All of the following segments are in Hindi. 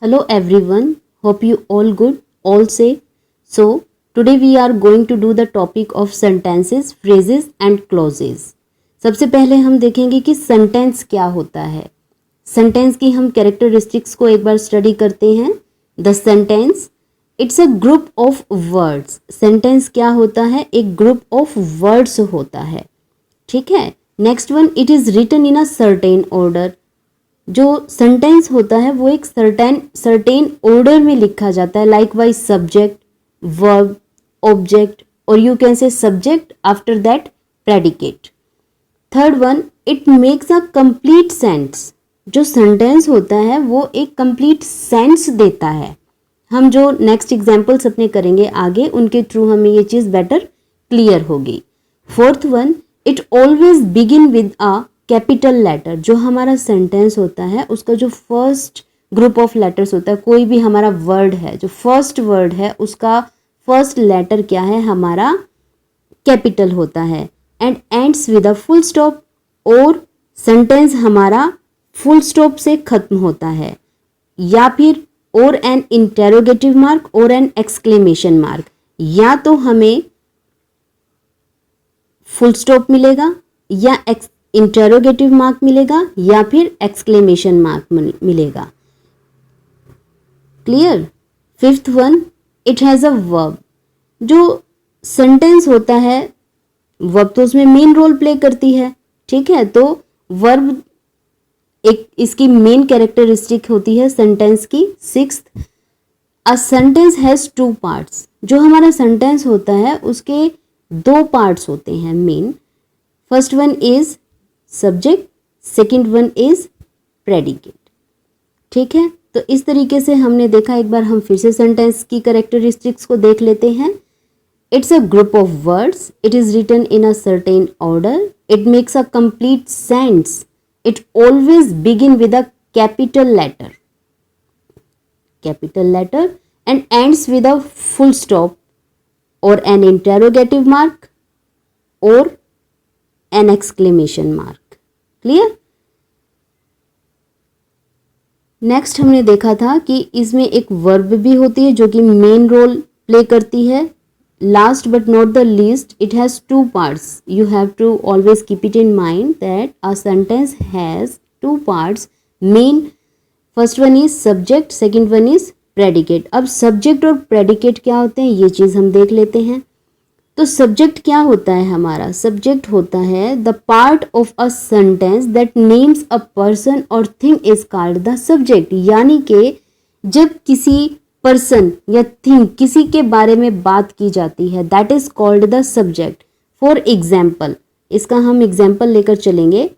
Hello everyone, hope you all good, all safe. So, today we are going to do the topic of sentences, phrases and clauses. सबसे पहले हम देखेंगे कि सेंटेंस क्या होता है. सेंटेंस की हम कैरेक्टरिस्टिक्स को एक बार स्टडी करते हैं. The sentence it's a group of words. Sentence क्या होता है? एक ग्रुप ऑफ वर्ड्स होता है. ठीक है. Next one, it is written in a certain order. जो सेंटेंस होता है वो एक सर्टेन ऑर्डर में लिखा जाता है. Likewise subject, verb, object और you can say subject after that predicate. Third one, it makes a complete sense. जो सेंटेंस होता है वो एक कंप्लीट सेंस देता है. हम जो नेक्स्ट एग्जांपल्स अपने करेंगे आगे, उनके थ्रू हमें ये चीज़ बेटर क्लियर होगी. Fourth one, it always begin with a capital letter. जो हमारा सेंटेंस होता है उसका जो फर्स्ट ग्रुप ऑफ लेटर्स होता है, कोई भी हमारा वर्ड है, जो फर्स्ट वर्ड है उसका फर्स्ट लेटर क्या है? हमारा कैपिटल होता है. And ends with a full stop. और सेंटेंस हमारा फुल स्टॉप से खत्म होता है, या फिर और एन इंटेरोगेटिव मार्क और एन एक्सक्लेमेशन मार्क. या तो हमें फुल स्टॉप मिलेगा, या इंटेरोगेटिव मार्क मिलेगा, या फिर एक्सक्लेमेशन मार्क मिलेगा. Clear. Fifth one, it has a verb. जो सेंटेंस होता है वर्ब तो उसमें मेन रोल प्ले करती है. ठीक है. तो वर्ब एक इसकी मेन कैरेक्टरिस्टिक होती है सेंटेंस की. Sixth, a sentence has two parts. जो हमारा सेंटेंस होता है उसके दो पार्ट्स होते हैं main. First one is subject, second one is predicate. ठीक है. तो इस तरीके से हमने देखा. एक बार हम फिर से सेंटेंस की कैरेक्टरिस्टिक्स को देख लेते हैं. It's a group of words. It is written in a certain order. It makes a complete sense. It always begin with a capital letter and ends with a full stop or an interrogative mark or an exclamation mark. Clear? Next हमने देखा था कि इसमें एक वर्ब भी होती है जो कि मेन रोल प्ले करती है. Last but not the least, it has two parts. You have to always keep it in mind that a sentence has two parts. Main first one is subject, second one is predicate. अब सब्जेक्ट और प्रेडिकेट क्या होते हैं ये चीज़ हम देख लेते हैं. तो सब्जेक्ट क्या होता है हमारा? सब्जेक्ट होता है the part of a sentence that names a person और thing is called the subject. यानी कि जब किसी पर्सन या थिंग, किसी के बारे में बात की जाती है, that is called the subject. For example, इसका हम एग्जाम्पल लेकर चलेंगे.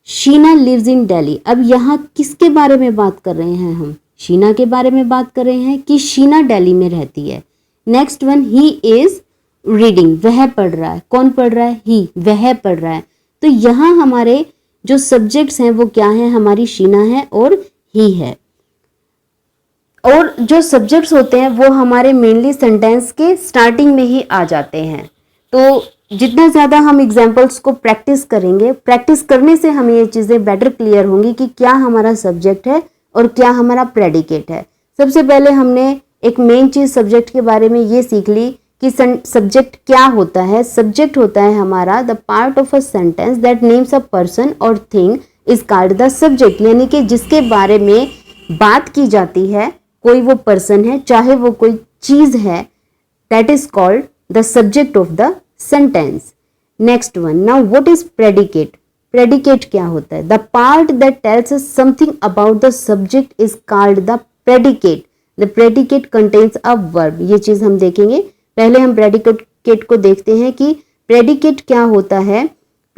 Sheena lives in Delhi. अब यहाँ किसके बारे में बात कर रहे हैं? हम शीना के बारे में बात कर रहे हैं कि शीना दिल्ली में रहती है. Next one, he is reading. वह पढ़ रहा है. कौन पढ़ रहा है? ही. वह पढ़ रहा है. तो यहाँ हमारे जो सब्जेक्ट्स हैं वो क्या है? हमारी शीना है और ही है. और जो सब्जेक्ट्स होते हैं वो हमारे मेनली सेंटेंस के स्टार्टिंग में ही आ जाते हैं. तो जितना ज़्यादा हम एग्जाम्पल्स को प्रैक्टिस करेंगे, प्रैक्टिस करने से हमें ये चीज़ें बेटर क्लियर होंगी कि क्या हमारा सब्जेक्ट है और क्या हमारा प्रेडिकेट है. सबसे पहले हमने एक मेन चीज़ सब्जेक्ट के बारे में ये सीख ली कि सब्जेक्ट क्या होता है. सब्जेक्ट होता है हमारा the part of a sentence that names a person और thing is called the subject. यानी कि जिसके बारे में बात की जाती है, कोई वो पर्सन है चाहे वो कोई चीज़ है, that is called the subject of the sentence. Next one, now what is predicate. Predicate क्या होता है? The part that tells us something about the subject is called the predicate. The predicate contains a verb. ये चीज़ हम देखेंगे. पहले हम प्रेडिकेट को देखते हैं कि प्रेडिकेट क्या होता है.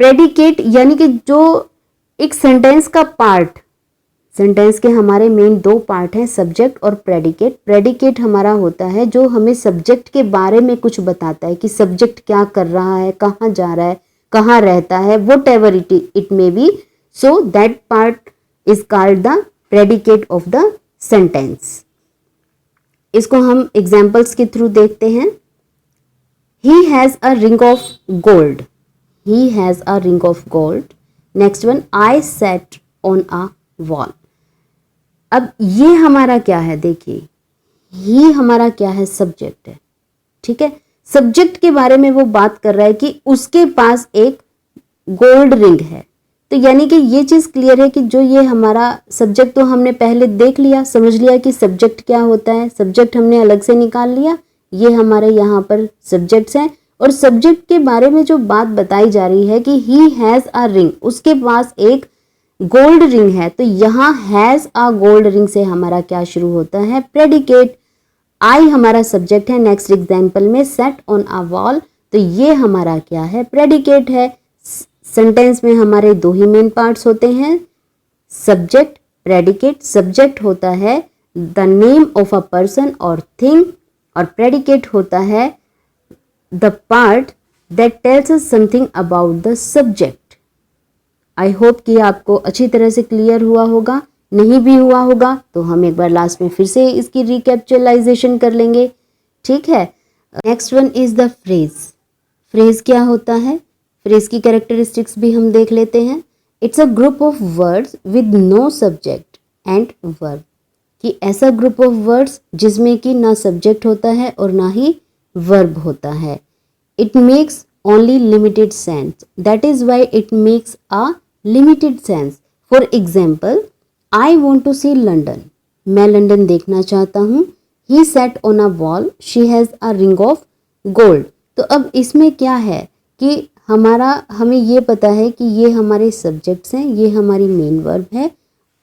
प्रेडिकेट यानी कि जो एक सेंटेंस का पार्ट, सेंटेंस के हमारे मेन दो पार्ट हैं, सब्जेक्ट और प्रेडिकेट. प्रेडिकेट हमारा होता है जो हमें सब्जेक्ट के बारे में कुछ बताता है कि सब्जेक्ट क्या कर रहा है, कहाँ जा रहा है, कहाँ रहता है, what ever it may be. So that part is called the predicate of the sentence. इसको हम एग्जाम्पल्स के थ्रू देखते हैं. He has a ring of gold. He has a ring of gold. Next one, I sat on a wall. अब ये हमारा क्या है, देखिए ये हमारा क्या है, सब्जेक्ट है। ठीक है, सब्जेक्ट के बारे में वो बात कर रहा है कि उसके पास एक गोल्ड रिंग है। तो यानी कि ये चीज क्लियर है कि जो ये हमारा सब्जेक्ट तो हमने पहले देख लिया, समझ लिया कि सब्जेक्ट क्या होता है, सब्जेक्ट हमने अलग से निकाल लिया। ये हमारे यहाँ पर सब्जेक्ट्स हैं और सब्जेक्ट के बारे में जो बात बताई जा रही है कि ही हैज अ रिंग, उसके पास एक गोल्ड रिंग है। तो यहाँ हैज अ गोल्ड रिंग से हमारा क्या शुरू होता है, प्रेडिकेट। आई हमारा सब्जेक्ट है। नेक्स्ट एग्जाम्पल में सेट ऑन अ वॉल, तो ये हमारा क्या है, प्रेडिकेट है। सेंटेंस में हमारे दो ही मेन पार्ट्स होते हैं, सब्जेक्ट, प्रेडिकेट। सब्जेक्ट होता है the name of a person और थिंग, और प्रेडिकेट होता है the part that tells us something about the subject. I hope कि आपको अच्छी तरह से क्लियर हुआ होगा। नहीं भी हुआ होगा तो हम एक बार लास्ट में फिर से इसकी रिकैप्चुलाइजेशन कर लेंगे। ठीक है, next one is the phrase. Phrase क्या होता है, फ्रेज की कैरेक्टरिस्टिक्स भी हम देख लेते हैं। It's a group of words with no subject and verb, कि ऐसा ग्रुप ऑफ वर्ड्स जिसमें कि ना सब्जेक्ट होता है और ना ही वर्ब होता है। It makes only limited sense, that is why it makes a limited sense. For example, I want to see London, मैं लंदन देखना चाहता हूँ। He sat on a wall, she has a ring of gold. तो अब इसमें क्या है कि हमें ये पता है कि ये हमारे सब्जेक्ट्स हैं, ये हमारी मेन वर्ब है।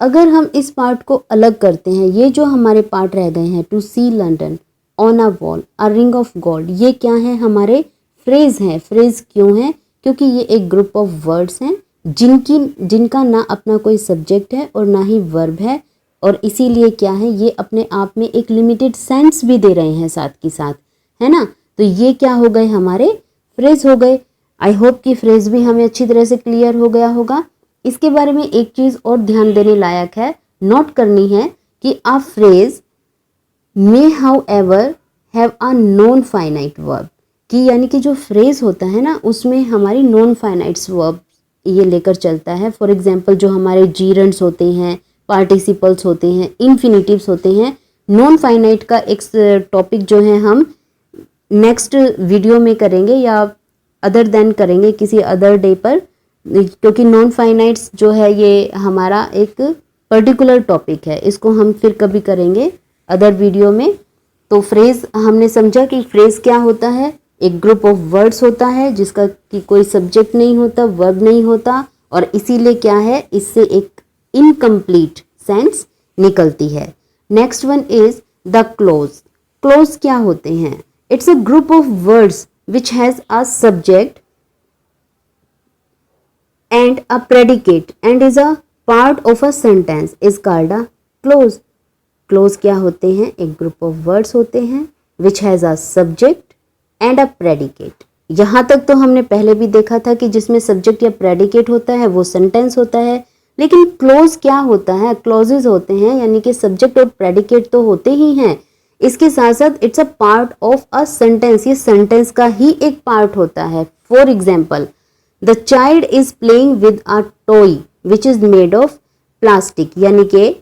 अगर हम इस पार्ट को अलग करते हैं, ये जो हमारे पार्ट रह गए हैं, to see London, on a wall, a ring of gold, ये क्या है, हमारे फ्रेज हैं। फ्रेज क्यों है, क्योंकि ये एक ग्रुप ऑफ वर्ड्स हैं जिनका ना अपना कोई सब्जेक्ट है और ना ही वर्ब है, और इसीलिए क्या है, ये अपने आप में एक लिमिटेड सेंस भी दे रहे हैं साथ के साथ, है ना। तो ये क्या हो गए, हमारे फ्रेज हो गए। आई होप कि फ्रेज भी हमें अच्छी तरह से क्लियर हो गया होगा। इसके बारे में एक चीज़ और ध्यान देने लायक है, नोट करनी है कि a phrase may how ever have a non finite verb, कि यानी कि जो फ्रेज होता है ना, उसमें हमारी नॉन फाइनाइट्स वर्ब ये लेकर चलता है। फॉर एग्जाम्पल, जो हमारे जीरंड्स होते हैं, पार्टिसिपल्स होते हैं, इन्फिनिटिव्स होते हैं। नॉन फाइनाइट का एक टॉपिक जो है हम नेक्स्ट वीडियो में करेंगे या अदर देन करेंगे किसी अदर डे पर, क्योंकि नॉन फाइनाइट्स जो है ये हमारा एक पर्टिकुलर टॉपिक है, इसको हम फिर कभी करेंगे अदर वीडियो में। तो फ्रेज हमने समझा कि फ्रेज क्या होता है, एक ग्रुप ऑफ वर्ड्स होता है जिसका कि कोई सब्जेक्ट नहीं होता, वर्ब नहीं होता, और इसीलिए क्या है, इससे एक इनकम्प्लीट सेंस निकलती है। Next one is the close. Close क्या होते हैं, it's a group of words which has a subject and a predicate and is a part of a sentence is called a clause. Clause क्या होते हैं, एक group of words होते हैं which has a subject and a predicate। यहाँ तक तो हमने पहले भी देखा था कि जिसमें subject या predicate होता है वो sentence होता है, लेकिन clause क्या होता है, clauses होते हैं, यानी कि subject और predicate तो होते ही हैं, इसके साथ साथ it's a part of a sentence, ये sentence का ही एक part होता है। For example, The child is playing with a toy which is made of plastic, यानी कि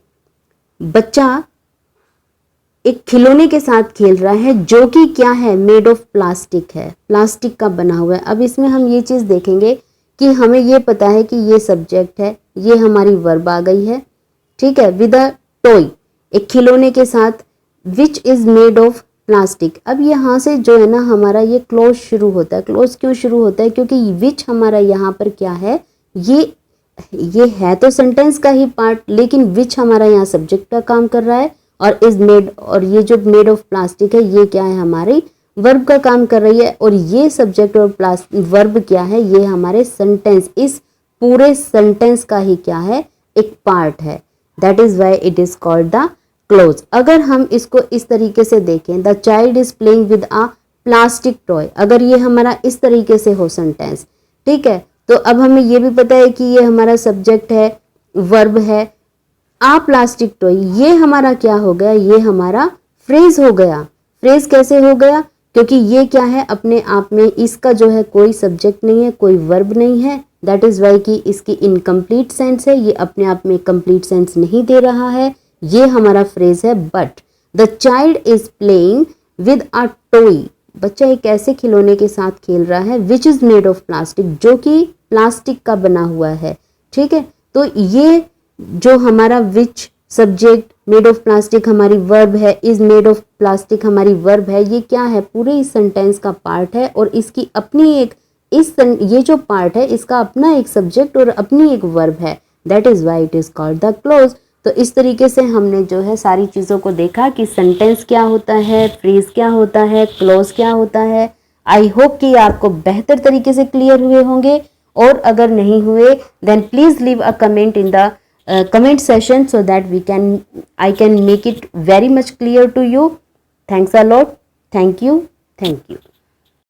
बच्चा एक खिलौने के साथ खेल रहा है जो कि क्या है, मेड ऑफ प्लास्टिक है, प्लास्टिक का बना हुआ है। अब इसमें हम ये चीज़ देखेंगे कि हमें ये पता है कि ये सब्जेक्ट है, ये हमारी वर्ब आ गई है, ठीक है, विद अ टॉय, एक खिलौने के साथ, which is made of plastic. अब यहाँ से जो है ना हमारा ये क्लोज शुरू होता है। क्लोज क्यों शुरू होता है, क्योंकि विच हमारा यहाँ पर क्या है, ये है तो सेंटेंस का ही पार्ट, लेकिन विच हमारा यहाँ सब्जेक्ट का काम कर रहा है, और इज मेड, और ये जो मेड ऑफ प्लास्टिक है ये क्या है, हमारी वर्ब का काम कर रही है, और ये सब्जेक्ट और वर्ब क्या है, ये हमारे सेंटेंस, इस पूरे सेंटेंस का ही क्या है, एक पार्ट है। That is why it is called the close. अगर हम इसको इस तरीके से देखें, the child is playing with a plastic toy, अगर ये हमारा इस तरीके से हो सेंटेंस, ठीक है, तो अब हमें ये भी पता है कि ये हमारा सब्जेक्ट है, वर्ब है, आ प्लास्टिक टॉय, ये हमारा क्या हो गया, ये हमारा फ्रेज हो गया। फ्रेज कैसे हो गया, क्योंकि ये क्या है, अपने आप में इसका जो है कोई सब्जेक्ट नहीं है, कोई वर्ब नहीं है, दैट इज वाई कि इसकी इनकम्प्लीट सेंस है, ये अपने आप में कंप्लीट सेंस नहीं दे रहा है, ये हमारा फ्रेज है but. The child is playing with a toy, बच्चा एक ऐसे खिलौने के साथ खेल रहा है which is made of plastic, जो कि प्लास्टिक का बना हुआ है। ठीक है, तो ये जो हमारा which subject made of plastic हमारी वर्ब है, इज मेड ऑफ प्लास्टिक हमारी वर्ब है, ये क्या है, पूरे इस सेंटेंस का पार्ट है और इसकी अपनी एक ये जो पार्ट है इसका अपना एक सब्जेक्ट और अपनी एक वर्ब है, that is why it is called the close. तो इस तरीके से हमने जो है सारी चीज़ों को देखा कि सेंटेंस क्या होता है, फ्रेज क्या होता है, क्लोज क्या होता है। आई होप कि आपको बेहतर तरीके से क्लियर हुए होंगे, और अगर नहीं हुए then please leave a comment in the comment session so that I can make it very much clear to you. Thanks a lot. Thank you.